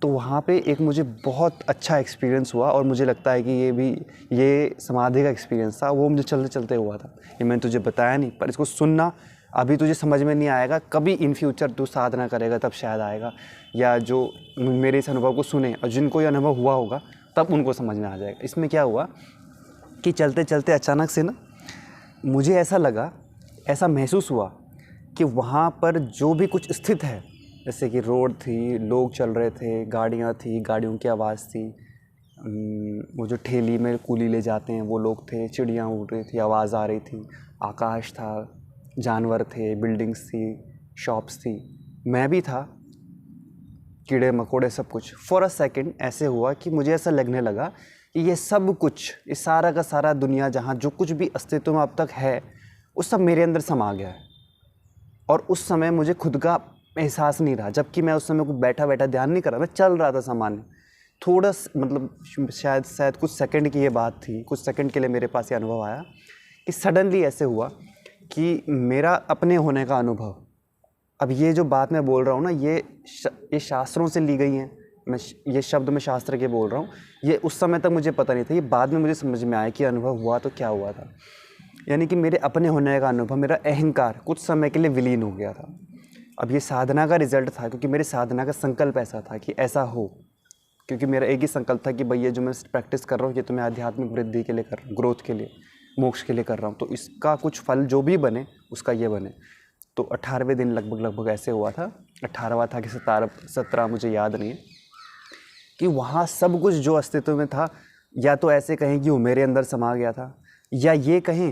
तो वहाँ पे एक मुझे बहुत अच्छा एक्सपीरियंस हुआ और मुझे लगता है कि ये समाधि का एक्सपीरियंस था, वो मुझे चलते चलते हुआ था। ये मैंने तुझे बताया नहीं, पर इसको सुनना अभी तुझे समझ में नहीं आएगा, कभी इन फ्यूचर तू साधना करेगा तब शायद आएगा, या जो मेरे इस अनुभव को सुने और जिनको ये अनुभव हुआ होगा तब उनको समझ में आ जाएगा। इसमें क्या हुआ कि चलते चलते अचानक से ना मुझे ऐसा लगा, ऐसा महसूस हुआ कि वहाँ पर जो भी कुछ स्थित है, जैसे कि रोड थी, लोग चल रहे थे, गाड़ियाँ थी, गाड़ियों की आवाज़ थी, वो जो ठेली में कूली ले जाते हैं वो लोग थे, चिड़ियाँ उड़ रही थी, आवाज़ आ रही थी, आकाश था, जानवर थे, बिल्डिंग्स थी, शॉप्स थी, मैं भी था, कीड़े मकोड़े सब कुछ। फॉर अ सेकेंड ऐसे हुआ कि मुझे ऐसा लगने लगा कि ये सब कुछ, ये सारा का सारा दुनिया, जहाँ जो कुछ भी अस्तित्व में अब तक है, वो सब मेरे अंदर समा गया है। और उस समय मुझे खुद का एहसास नहीं रहा, जबकि मैं उस समय को बैठा बैठा ध्यान नहीं कर रहा, मैं चल रहा था सामान्य। थोड़ा मतलब शायद कुछ सेकंड की ये बात थी, कुछ सेकंड के लिए मेरे पास ये अनुभव आया कि सडनली ऐसे हुआ कि मेरा अपने होने का अनुभव, अब ये जो बात मैं बोल रहा हूँ ना, ये शास्त्रों से ली गई हैं, मैं ये शब्द मैं शास्त्र के बोल रहा हूँ, ये उस समय तक मुझे पता नहीं था, ये बाद में मुझे समझ में आया कि अनुभव हुआ तो क्या हुआ था। यानी कि मेरे अपने होने का अनुभव, मेरा अहंकार कुछ समय के लिए विलीन हो गया था। अब ये साधना का रिजल्ट था, क्योंकि मेरे साधना का संकल्प ऐसा था कि ऐसा हो, क्योंकि मेरा एक ही संकल्प था कि भाई ये जो मैं प्रैक्टिस कर रहा हूँ ये तो मैं आध्यात्मिक वृद्धि के लिए कर रहा हूँ, ग्रोथ के लिए, मोक्ष के लिए कर रहा हूँ, तो इसका कुछ फल जो भी बने उसका ये बने। तो 18वें दिन लगभग ऐसे हुआ था, 18वां था कि 17 मुझे याद नहीं है, कि वहाँ सब कुछ जो अस्तित्व में था, या तो ऐसे कहें कि वो मेरे अंदर समा गया था, या ये कहें